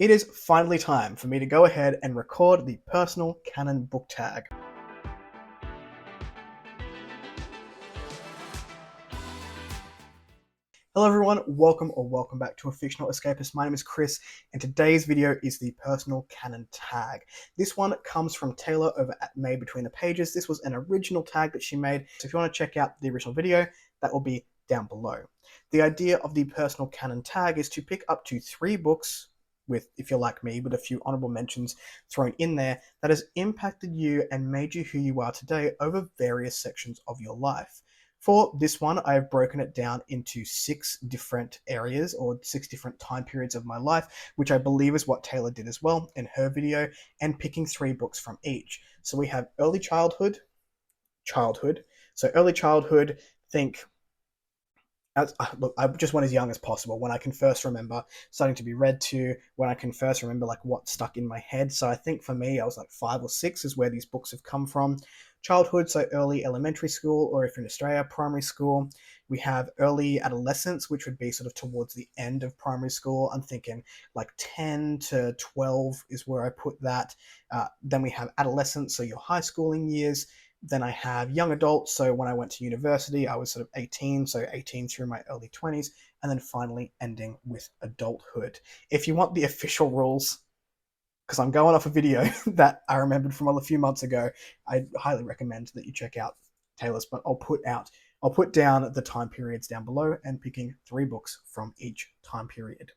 It is finally time for me to go ahead and record the personal Canon book tag. Hello everyone, welcome back to A Fictional Escapist. My name is Kris, and today's video is the personal Canon tag. This one comes from Taylor over at Maed Between the Pages. This was an original tag that she made, so if you want to check out the original video, that will be down below. The idea of the personal Canon tag is to pick up to 3 books with, if you're like me, with a few honourable mentions thrown in there, that has impacted you and made you who you are today over various sections of your life. For this one, I have broken it down into 6 different areas or 6 different time periods of my life, which I believe is what Taylor did as well in her video, and picking 3 books from each. So we have early childhood. So early childhood, think, look, I just went as young as possible, when I can first remember starting to be read to, when I can first remember like what stuck in my head. So I think for me, I was like 5 or 6 is where these books have come from. Childhood, so early elementary school, or if you're in Australia, primary school. We have early adolescence, which would be sort of towards the end of primary school. I'm thinking like 10 to 12 is where I put that. Then we have adolescence, so your high schooling years. Then I have young adults, so when I went to university, I was sort of 18, so 18 through my early 20s, and then finally ending with adulthood. If you want the official rules, because I'm going off a video that I remembered from a few months ago, I highly recommend that you check out Taylor's, but I'll put down the time periods down below and picking 3 books from each time period.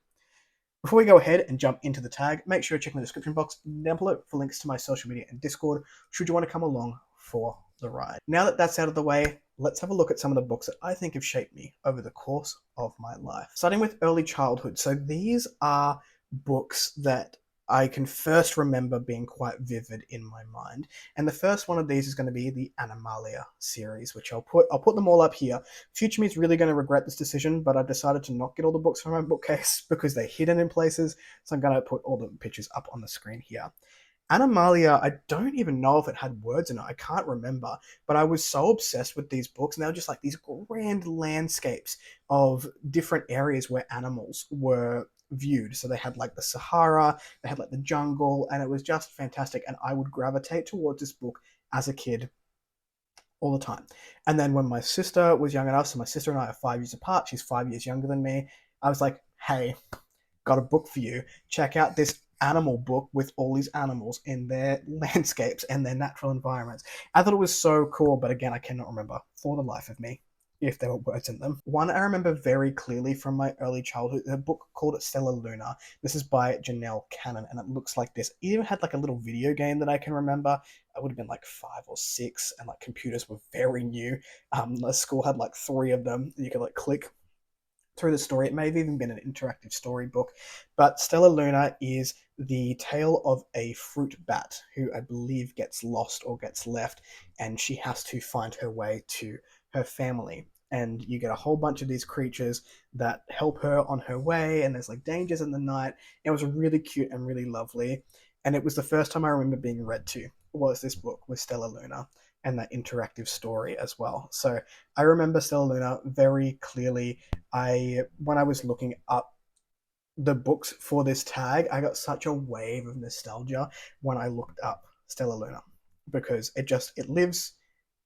Before we go ahead and jump into the tag, make sure to check in the description box down below for links to my social media and Discord, should you want to come along for the ride. Now that that's out of the way, let's have a look at some of the books that I think have shaped me over the course of my life. Starting with early childhood. So these are books that I can first remember being quite vivid in my mind. And the first one of these is going to be the Animalia series, which I'll put them all up here. Future me is really going to regret this decision, but I've decided to not get all the books from my bookcase because they're hidden in places. So I'm going to put all the pictures up on the screen here. Animalia, I don't even know if it had words in it. I can't remember, but I was so obsessed with these books, and they were just like these grand landscapes of different areas where animals were viewed. So they had like the Sahara, they had like the jungle, and it was just fantastic. And I would gravitate towards this book as a kid all the time. And then when my sister was young enough, so my sister and I are 5 years apart, she's 5 years younger than me, I was like, hey, got a book for you. Check out this animal book with all these animals in their landscapes and their natural environments. I thought it was so cool, but again, I cannot remember for the life of me if there were words in them. One I remember very clearly from my early childhood, a book called Stella Luna. This is by Janelle Cannon, and it looks like this. It even had like a little video game that I can remember. I would have been like 5 or 6, and like computers were very new. The school had like 3 of them. You could like click through the story. It may have even been an interactive storybook, but Stella Luna is the tale of a fruit bat who I believe gets lost or gets left, and she has to find her way to her family. And you get a whole bunch of these creatures that help her on her way, and there's like dangers in the night. It was really cute and really lovely, and it was the first time I remember being read to was this book with Stella Luna and that interactive story as well. So I remember Stella Luna very clearly. When I was looking up the books for this tag, I got such a wave of nostalgia when I looked up Stella Luna, because it lives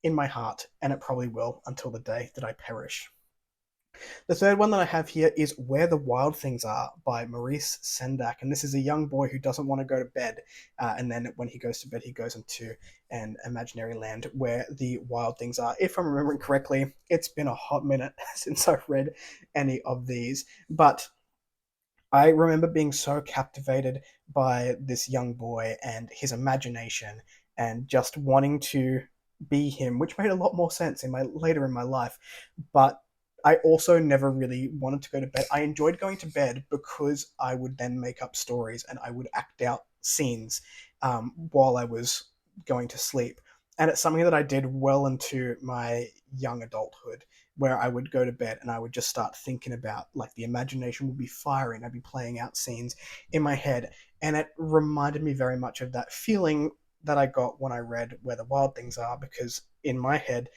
in my heart, and it probably will until the day that I perish. The third one that I have here is Where the Wild Things Are by Maurice Sendak, and this is a young boy who doesn't want to go to bed, and then when he goes to bed, he goes into an imaginary land where the wild things are. If I'm remembering correctly, it's been a hot minute since I've read any of these, but I remember being so captivated by this young boy and his imagination and just wanting to be him, which made a lot more sense later in my life. But I also never really wanted to go to bed. I enjoyed going to bed because I would then make up stories and I would act out scenes while I was going to sleep. And it's something that I did well into my young adulthood, where I would go to bed and I would just start thinking about, like, the imagination would be firing. I'd be playing out scenes in my head. And it reminded me very much of that feeling that I got when I read Where the Wild Things Are, because in my head,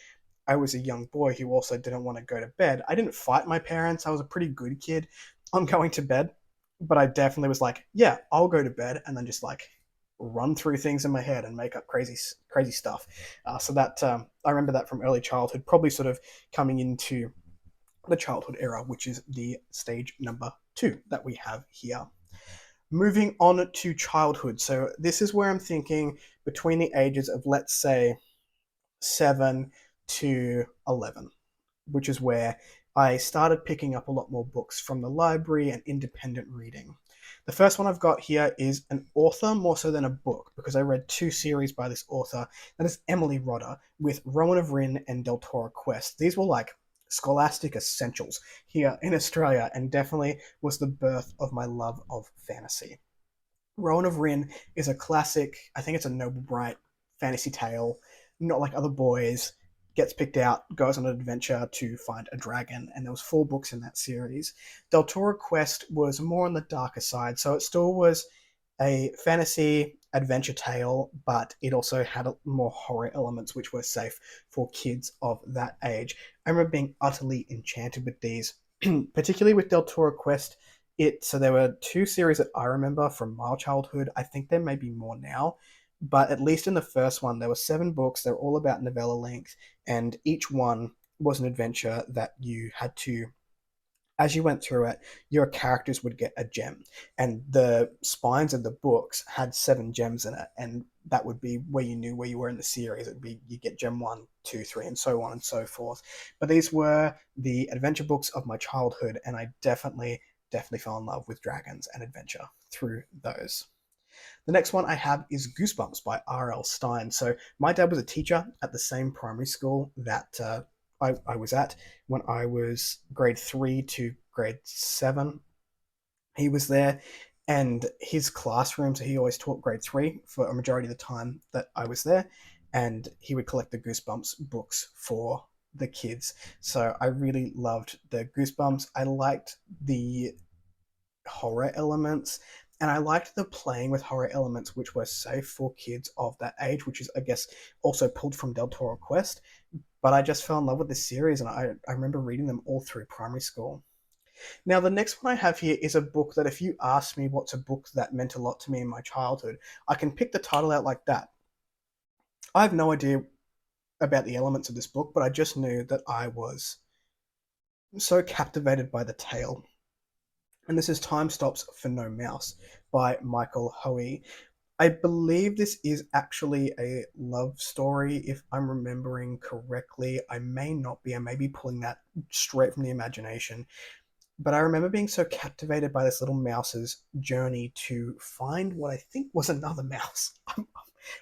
I was a young boy who also didn't want to go to bed. I didn't fight my parents. I was a pretty good kid on going to bed. but I definitely was like, yeah, I'll go to bed and then just like run through things in my head and make up crazy stuff. So that I remember that from early childhood, probably sort of coming into the childhood era, which is the stage number 2 that we have here. Moving on to childhood. So this is where I'm thinking between the ages of, let's say, 7 to 11, which is where I started picking up a lot more books from the library and independent reading. The first one I've got here is an author more so than a book, because I read 2 series by this author. That is Emily Rodda with Rowan of Rin and Deltora Quest. These were like scholastic essentials here in Australia, and definitely was the birth of my love of fantasy. Rowan of Rin is a classic, I think it's a noble bright fantasy tale, not like other boys, gets picked out, goes on an adventure to find a dragon, and there was 4 books in that series. Deltora Quest was more on the darker side, so it still was a fantasy adventure tale, but it also had more horror elements which were safe for kids of that age. I remember being utterly enchanted with these, particularly with Deltora Quest. So there were 2 series that I remember from my childhood. I think there may be more now, but at least in the first one, there were 7 books. They're all about novella length, and each one was an adventure that you had to, as you went through it, your characters would get a gem, and the spines of the books had 7 gems in it, and that would be where you knew where you were in the series. It would be you get gem 1, 2, 3, and so on and so forth. But these were the adventure books of my childhood, and I definitely fell in love with dragons and adventure through those. The next one I have is Goosebumps by R.L. Stine. So my dad was a teacher at the same primary school that I was at when I was grade 3 to grade 7. He was there, and his classroom, so he always taught grade 3 for a majority of the time that I was there, and he would collect the Goosebumps books for the kids. So I really loved the Goosebumps. I liked the horror elements, and I liked the playing with horror elements which were safe for kids of that age, which is, I guess, also pulled from Deltora Quest. But I just fell in love with this series, and I remember reading them all through primary school. Now, the next one I have here is a book that, if you ask me what's a book that meant a lot to me in my childhood, I can pick the title out like that. I have no idea about the elements of this book, but I just knew that I was so captivated by the tale. And this is Time Stops for No Mouse by Michael Hoey. I believe this is actually a love story, if I'm remembering correctly. I may not be. I may be pulling that straight from the imagination. But I remember being so captivated by this little mouse's journey to find what I think was another mouse.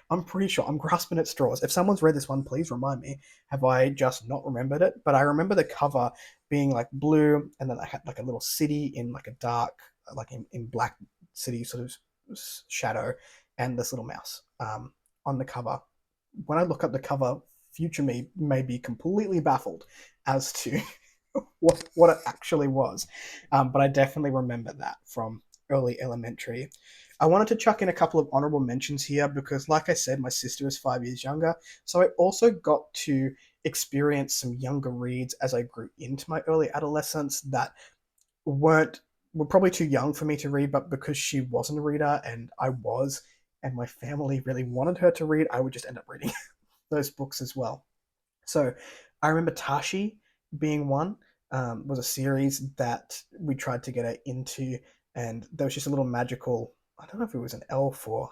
I'm pretty sure. I'm grasping at straws. If someone's read this one, please remind me. Have I just not remembered it? But I remember the cover being like blue, and then I had like a little city in like a dark, like in black city sort of shadow, and this little mouse on the cover. When I look up the cover, future me may be completely baffled as to what it actually was. But I definitely remember that from early elementary. I wanted to chuck in a couple of honourable mentions here because, like I said, my sister is 5 years younger. So I also got to experience some younger reads as I grew into my early adolescence that were probably too young for me to read, but because she wasn't a reader and I was, and my family really wanted her to read, I would just end up reading those books as well. So I remember Tashi being one, was a series that we tried to get her into, and there was just a little magical, I don't know if it was an elf or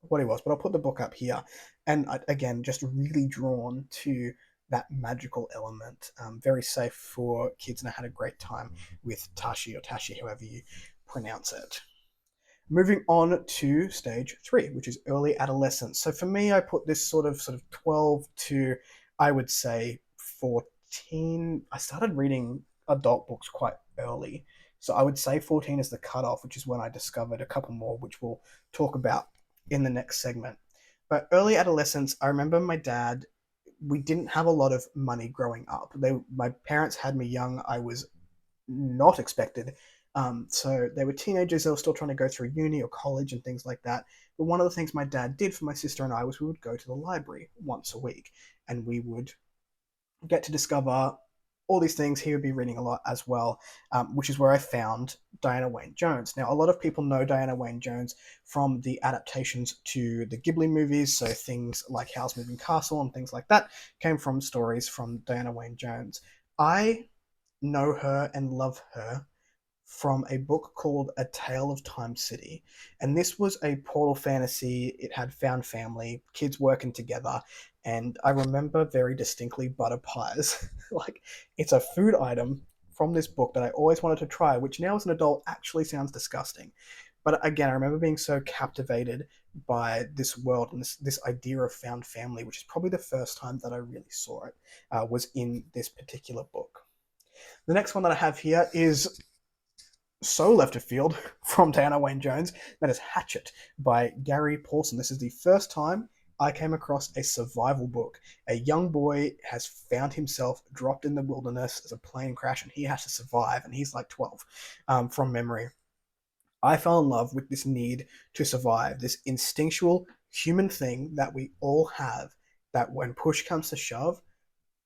what it was, but I'll put the book up here. And again, just really drawn to that magical element. Very safe for kids, and I had a great time with Tashi, or Tashi, however you pronounce it. Moving on to stage 3, which is early adolescence. So for me, I put this sort of 12 to, I would say, 14. I started reading adult books quite early. So I would say 14 is the cutoff, which is when I discovered a couple more, which we'll talk about in the next segment. But early adolescence, I remember my dad, we didn't have a lot of money growing up. My parents had me young. I was not expected. So they were teenagers. They were still trying to go through uni or college and things like that. But one of the things my dad did for my sister and I was we would go to the library once a week, and we would get to discover all these things. He would be reading a lot as well, which is where I found Diana Wayne Jones. Now, a lot of people know Diana Wayne Jones from the adaptations to the Ghibli movies, so things like Howl's Moving Castle and things like that came from stories from Diana Wayne Jones. I know her and love her from a book called A Tale of Time City. And this was a portal fantasy. It had found family, kids working together. And I remember very distinctly butter pies. Like, it's a food item from this book that I always wanted to try, which now as an adult actually sounds disgusting. But again, I remember being so captivated by this world and this idea of found family, which is probably the first time that I really saw it, was in this particular book. The next one that I have here is so left of field from Diana Wayne Jones. That is Hatchet by Gary Paulson. This is the first time I came across a survival book. A young boy has found himself dropped in the wilderness as a plane crash, and he has to survive, and he's like 12 from memory. I fell in love with this need to survive, this instinctual human thing that we all have, that when push comes to shove,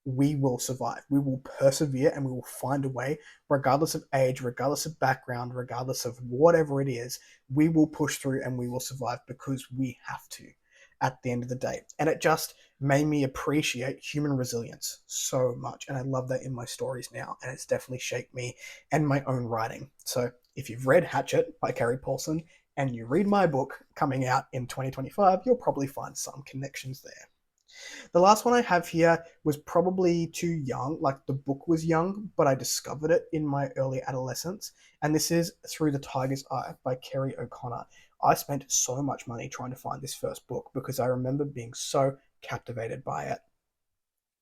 we will survive. We will persevere and we will find a way, regardless of age, regardless of background, regardless of whatever it is. We will push through and we will survive because we have to at the end of the day. And it just made me appreciate human resilience so much. And I love that in my stories now. And it's definitely shaped me and my own writing. So if you've read Hatchet by Gary Paulson and you read my book coming out in 2025, you'll probably find some connections there. The last one I have here was probably too young. Like, the book was young, but I discovered it in my early adolescence. And this is Through the Tiger's Eye by Kerry O'Connor. I spent so much money trying to find this first book because I remember being so captivated by it.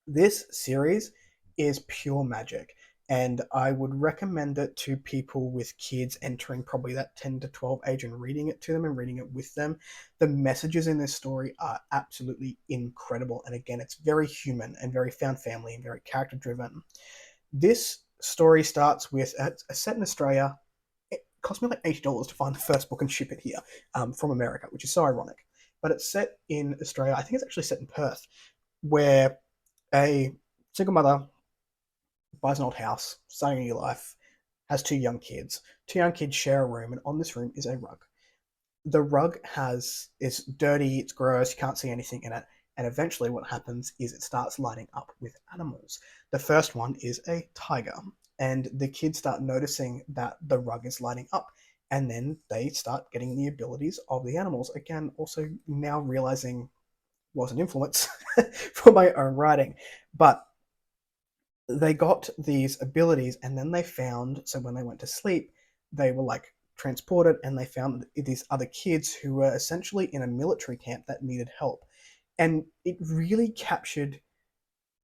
This series is pure magic, and I would recommend it to people with kids entering probably that 10 to 12 age and reading it to them and reading it with them. The messages in this story are absolutely incredible, and again, it's very human and very found family and very character driven. This story starts with a set in Australia. It cost me like $80 to find the first book and ship it here from America, which is so ironic. But it's set in Australia. I think it's actually set in Perth, where a single mother buys an old house, starting a new life, has two young kids. Two young kids share a room, and on this room is a rug. The rug is dirty, it's gross, you can't see anything in it. And eventually what happens is it starts lighting up with animals. The first one is a tiger, and the kids start noticing that the rug is lighting up, and then they start getting the abilities of the animals. Again, also now realizing was an influence for my own writing. But they got these abilities, and then they found, so when they went to sleep, they were like transported, and they found these other kids who were essentially in a military camp that needed help. And it really captured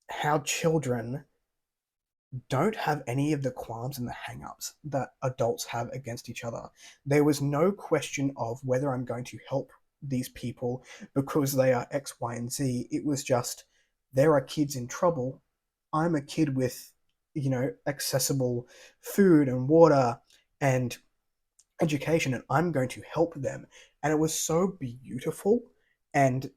how children don't have any of the qualms and the hang-ups that adults have against each other. There was no question of whether I'm going to help these people because they are X, Y, and Z. It was just, there are kids in trouble. I'm a kid with, accessible food and water and education, and I'm going to help them. And it was so beautiful and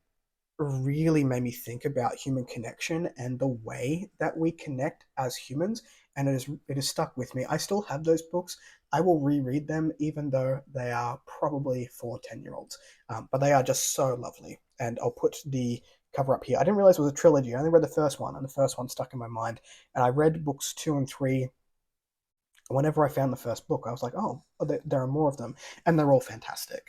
really made me think about human connection and the way that we connect as humans. And it is stuck with me. I still have those books. I will reread them even though they are probably for 10-year-olds, but they are just so lovely. And I'll put the cover up here. I didn't realize it was a trilogy. I only read the first one, and the first one stuck in my mind. And I read books 2 and 3. Whenever I found the first book, I was like, oh, there are more of them, and they're all fantastic.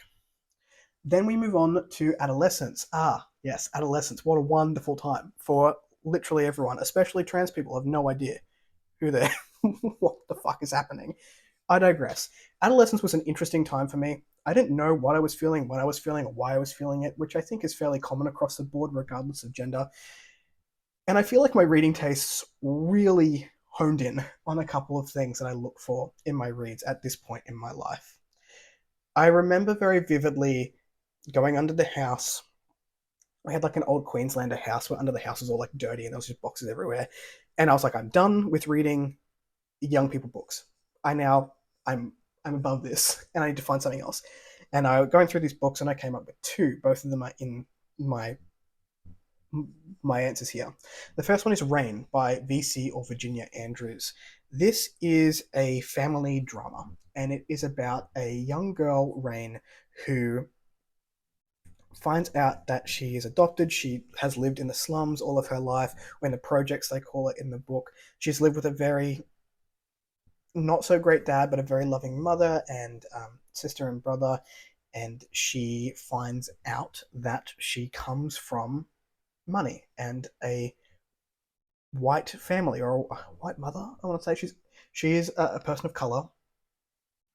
Then we move on to Adolescence. Ah, yes, Adolescence. What a wonderful time for literally everyone, especially trans people have no idea who they're, what the fuck is happening. I digress. Adolescence was an interesting time for me. I didn't know what I was feeling, when I was feeling, or why I was feeling it, which I think is fairly common across the board, regardless of gender. And I feel like my reading tastes really honed in on a couple of things that I look for in my reads at this point in my life. I remember very vividly going under the house. I had like an old Queenslander house where under the house was all like dirty and there was just boxes everywhere. And I was like, I'm done with reading young people books. I'm above this and I need to find something else. And I was going through these books and I came up with two. Both of them are in my my answers here. The first one is Rain by VC or Virginia Andrews. This is a family drama, and it is about a young girl, Rain, who finds out that she is adopted. She has lived in the slums all of her life, or in the projects they call it in the book. She's lived with a very not so great dad, but a very loving mother and sister and brother. And she finds out that she comes from money and a white family, or a white mother. I want to say she is a person of color,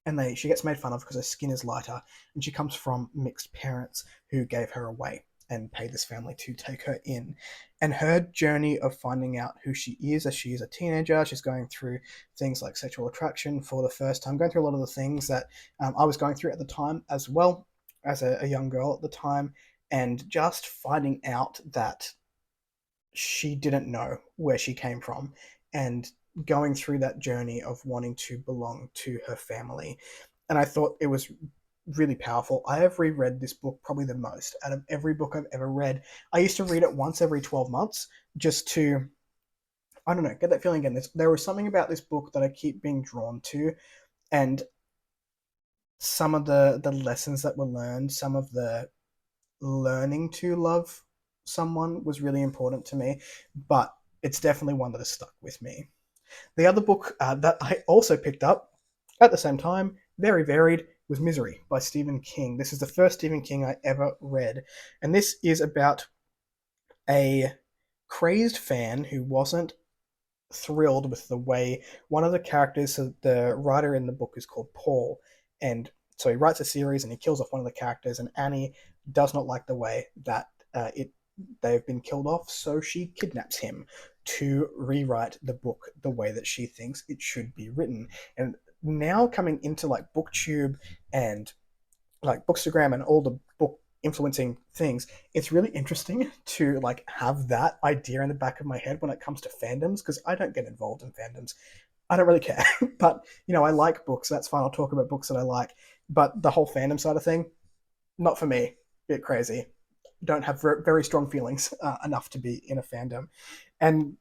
and she gets made fun of because her skin is lighter, and she comes from mixed parents who gave her away and paid this family to take her in. And her journey of finding out who she is as she is a teenager, she's going through things like sexual attraction for the first time, going through a lot of the things that I was going through at the time as well, as a young girl at the time, and just finding out that she didn't know where she came from, and going through that journey of wanting to belong to her family. And I thought it was really powerful. I have reread this book probably the most out of every book I've ever read. I used to read it once every 12 months just to, I don't know, get that feeling again. There was something about this book that I keep being drawn to, and some of the lessons that were learned, some of the learning to love someone was really important to me, but it's definitely one that has stuck with me. The other book that I also picked up at the same time, very varied, was Misery by Stephen King. This is the first Stephen King I ever read, and this is about a crazed fan who wasn't thrilled with the way one of the characters, so the writer in the book is called Paul, and so he writes a series and he kills off one of the characters, and Annie does not like the way that they've been killed off, so she kidnaps him to rewrite the book the way that she thinks it should be written. And now coming into like BookTube and like Bookstagram and all the book influencing things, it's really interesting to like have that idea in the back of my head when it comes to fandoms, because I don't get involved in fandoms. I don't really care. But I like books. That's fine. I'll talk about books that I like. But the whole fandom side of thing, not for me. Bit crazy. Don't have very strong feelings enough to be in a fandom. And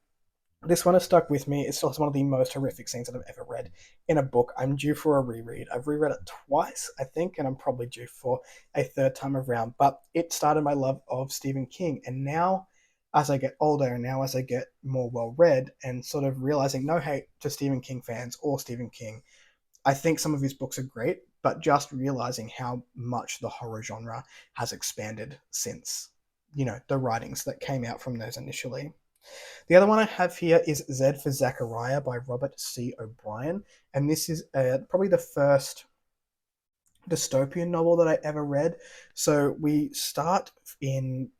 this one has stuck with me. It's still one of the most horrific scenes that I've ever read in a book. I'm due for a reread. I've reread it twice, I think, and I'm probably due for a third time around. But it started my love of Stephen King. And now, as I get older, and now as I get more well read, and sort of realizing no hate to Stephen King fans or Stephen King, I think some of his books are great, but just realizing how much the horror genre has expanded since, the writings that came out from those initially. The other one I have here is Z for Zachariah by Robert C. O'Brien, and this is probably the first dystopian novel that I ever read. So we start in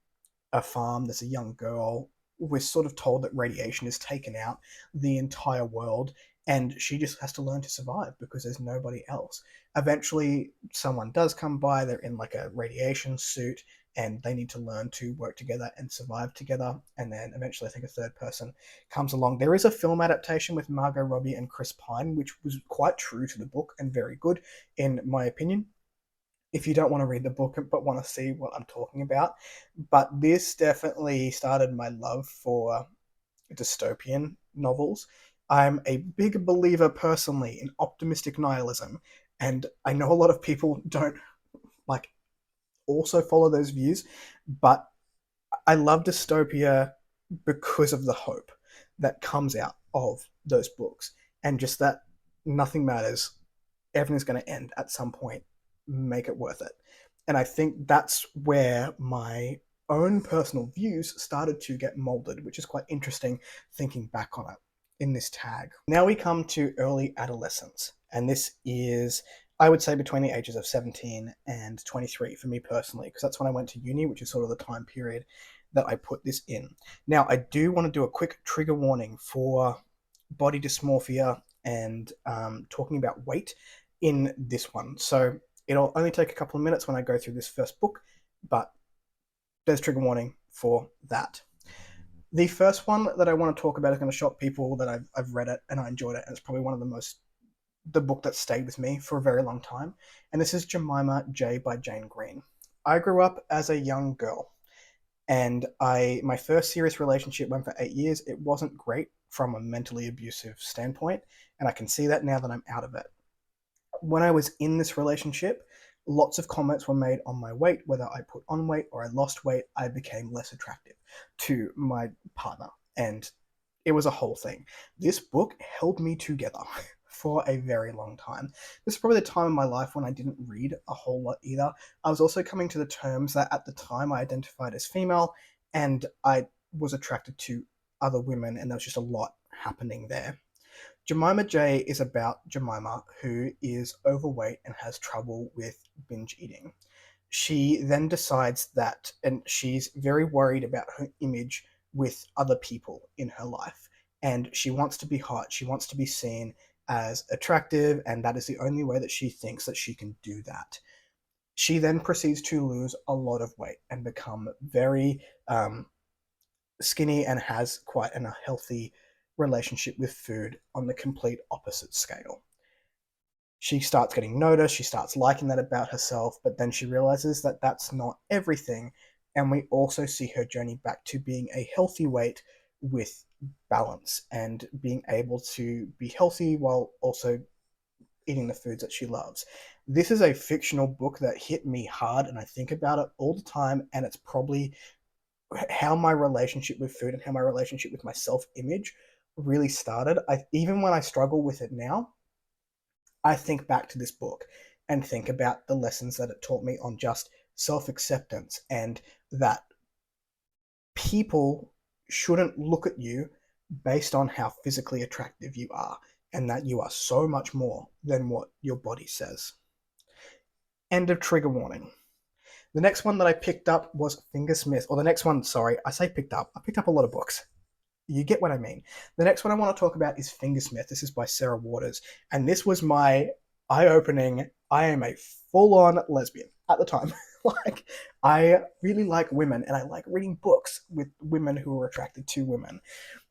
a farm. There's a young girl. We're sort of told that radiation has taken out the entire world, and she just has to learn to survive because there's nobody else. Eventually, someone does come by. They're in like a radiation suit, and they need to learn to work together and survive together. And then eventually, I think a third person comes along. There is a film adaptation with Margot Robbie and Chris Pine, which was quite true to the book and very good, in my opinion, if you don't want to read the book but want to see what I'm talking about. But this definitely started my love for dystopian novels. I'm a big believer personally in optimistic nihilism, and I know a lot of people don't like also follow those views, but I love dystopia because of the hope that comes out of those books, and just that nothing matters, everything's going to end at some point, make it worth it. And I think that's where my own personal views started to get molded, which is quite interesting thinking back on it in this tag. Now we come to early adolescence, and this is, I would say, between the ages of 17 and 23 for me personally, because that's when I went to uni, which is sort of the time period that I put this in. Now, I do want to do a quick trigger warning for body dysmorphia and talking about weight in this one. So it'll only take a couple of minutes when I go through this first book, but there's trigger warning for that. The first one that I want to talk about is going to shock people that I've read it and I enjoyed it, and it's probably one of the book that stayed with me for a very long time. And this is Jemima J by Jane Green. I grew up as a young girl. And my first serious relationship went for 8 years. It wasn't great from a mentally abusive standpoint, and I can see that now that I'm out of it. When I was in this relationship, lots of comments were made on my weight, whether I put on weight or I lost weight. I became less attractive to my partner, and it was a whole thing. This book held me together for a very long time. This is probably the time in my life when I didn't read a whole lot either. I was also coming to the terms that at the time I identified as female, and I was attracted to other women, and there was just a lot happening there. Jemima J is about Jemima, who is overweight and has trouble with binge eating. She then decides that, and she's very worried about her image with other people in her life. And she wants to be hot, she wants to be seen as attractive, and that is the only way that she thinks that she can do that. She then proceeds to lose a lot of weight and become very skinny and has quite an unhealthy relationship with food on the complete opposite scale. She starts getting noticed, she starts liking that about herself, but then she realizes that that's not everything. And we also see her journey back to being a healthy weight with balance and being able to be healthy while also eating the foods that she loves. This is a fictional book that hit me hard, and I think about it all the time, and it's probably how my relationship with food and how my relationship with my self-image really started. Even when I struggle with it now, I think back to this book and think about the lessons that it taught me on just self-acceptance, and that people shouldn't look at you based on how physically attractive you are, and that you are so much more than what your body says. End of trigger warning. The next one that I picked up was Fingersmith, or the next one, sorry, I say picked up. I picked up a lot of books. You get what I mean. The next one I want to talk about is Fingersmith. This is by Sarah Waters, and this was my eye-opening. I am a full-on lesbian at the time. Like, I really like women, and I like reading books with women who are attracted to women.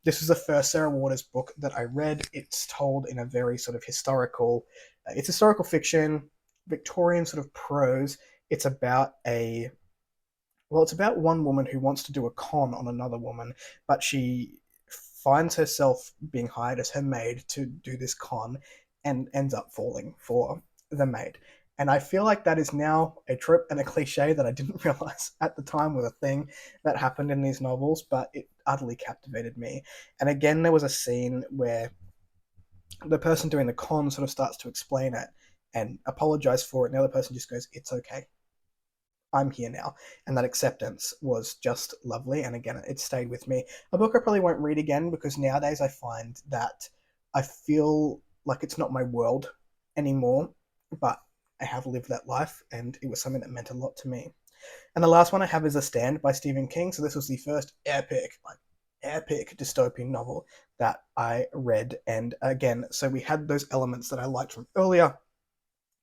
This was the first Sarah Waters book that I read. It's told in a very sort of it's historical fiction, Victorian sort of prose. It's about it's about one woman who wants to do a con on another woman, but she finds herself being hired as her maid to do this con and ends up falling for the maid. And I feel like that is now a trope and a cliche that I didn't realize at the time was a thing that happened in these novels, but it utterly captivated me. And again, there was a scene where the person doing the con sort of starts to explain it and apologize for it, and the other person just goes, "It's okay. I'm here now." And that acceptance was just lovely. And again, it stayed with me. A book I probably won't read again because nowadays I find that I feel like it's not my world anymore, but I have lived that life and it was something that meant a lot to me. And the last one I have is A Stand by Stephen King. So this was the first epic dystopian novel that I read. And again, so we had those elements that I liked from earlier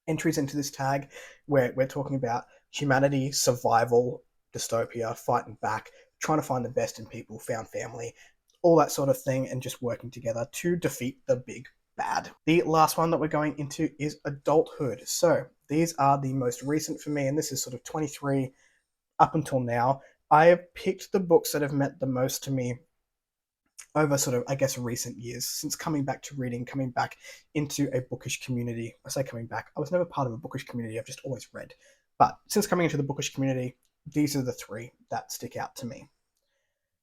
entries into this tag where we're talking about humanity, survival, dystopia, fighting back, trying to find the best in people, found family, all that sort of thing, and just working together to defeat the big bad. The last one that we're going into is Adulthood. So these are the most recent for me, and this is sort of 23 up until now. I have picked the books that have meant the most to me over sort of, I guess, recent years, since coming back to reading, coming back into a bookish community. I say coming back, I was never part of a bookish community, I've just always read. But since coming into the bookish community, these are the three that stick out to me.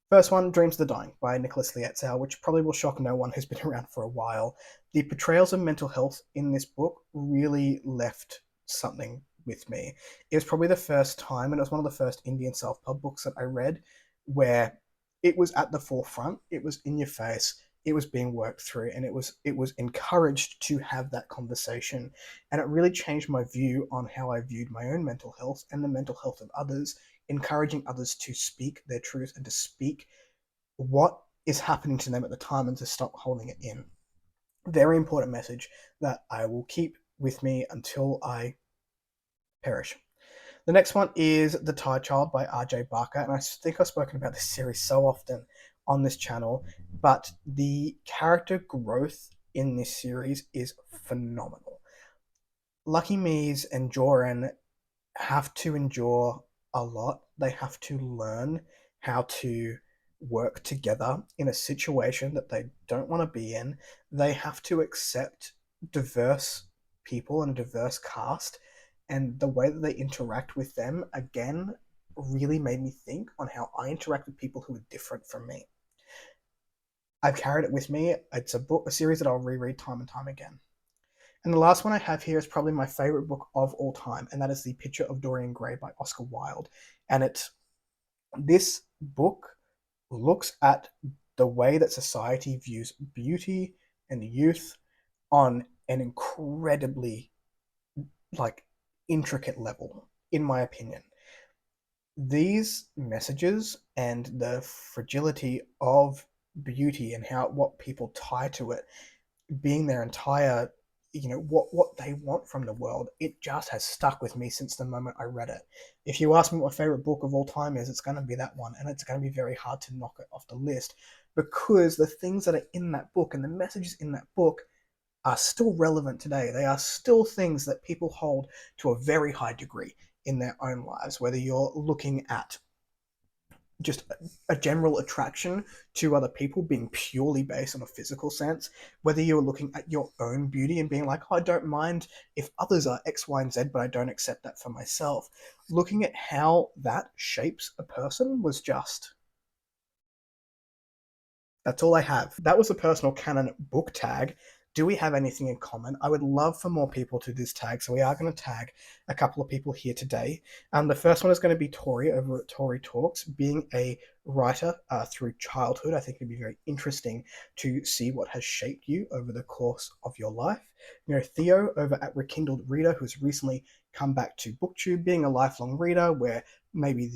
First one, Dreams of the Dying by Nicholas Lietzow, which probably will shock no one who's been around for a while. The portrayals of mental health in this book really left something with me. It was probably the first time, and it was one of the first Indian self-help books that I read, where it was at the forefront, it was in your face, it was being worked through, and it was encouraged to have that conversation. And it really changed my view on how I viewed my own mental health and the mental health of others, encouraging others to speak their truth and to speak what is happening to them at the time and to stop holding it in. Very important message that I will keep with me until I perish. The next one is The Tide Child by R.J. Barker, and I think I've spoken about this series so often on this channel, but the character growth in this series is phenomenal. Lucky Mies and Joran have to endure a lot they have to learn how to work together in a situation that they don't want to be in. They have to accept diverse people and a diverse cast, and the way that they interact with them, again, really made me think on how I interact with people who are different from me. I've carried it with me. It's a series that I'll reread time and time again. And the last one I have here is probably my favorite book of all time, and that is The Picture of Dorian Gray by Oscar Wilde. And this book looks at the way that society views beauty and youth on an incredibly intricate level, in my opinion. These messages and the fragility of beauty and what people tie to it being their entire, what they want from the world, it just has stuck with me since the moment I read it. If you ask me what my favorite book of all time is, it's going to be that one, and it's going to be very hard to knock it off the list, because the things that are in that book and the messages in that book are still relevant today. They are still things that people hold to a very high degree in their own lives, whether you're looking at just a general attraction to other people being purely based on a physical sense, whether you're looking at your own beauty and being like, oh, I don't mind if others are X, Y, and Z, but I don't accept that for myself. Looking at how that shapes a person was just... That's all I have. That was a personal canon book tag. Do we have anything in common? I would love for more people to do this tag, so we are going to tag a couple of people here today. The first one is going to be Tori over at Tori Talks. Being a writer through childhood, I think it'd be very interesting to see what has shaped you over the course of your life. Theo over at Rekindled Reader, who's recently come back to BookTube, being a lifelong reader where maybe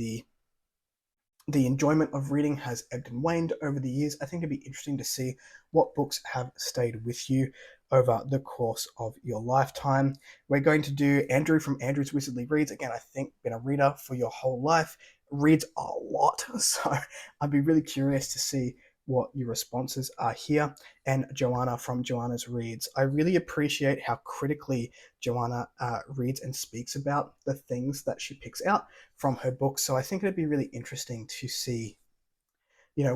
the enjoyment of reading has ebbed and waned over the years. I think it'd be interesting to see what books have stayed with you over the course of your lifetime. We're going to do Andrew from Andrew's Wizardly Reads. Again, I think been a reader for your whole life, reads a lot, so I'd be really curious to see what your responses are here. And Joanna from Joanna's Reads. I really appreciate how critically Joanna reads and speaks about the things that she picks out from her books. So I think it'd be really interesting to see,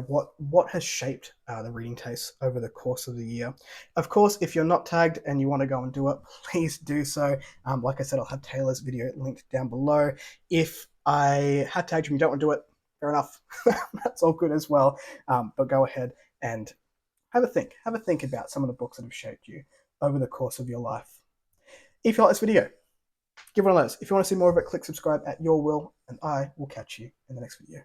what has shaped the reading taste over the course of the year. Of course, if you're not tagged and you want to go and do it, please do so. Like I said, I'll have Taylor's video linked down below. If I had tagged you and you don't want to do it, fair enough. That's all good as well. But go ahead and have a think. Have a think about some of the books that have shaped you over the course of your life. If you like this video, give it a like. If you want to see more of it, click subscribe at your will, and I will catch you in the next video.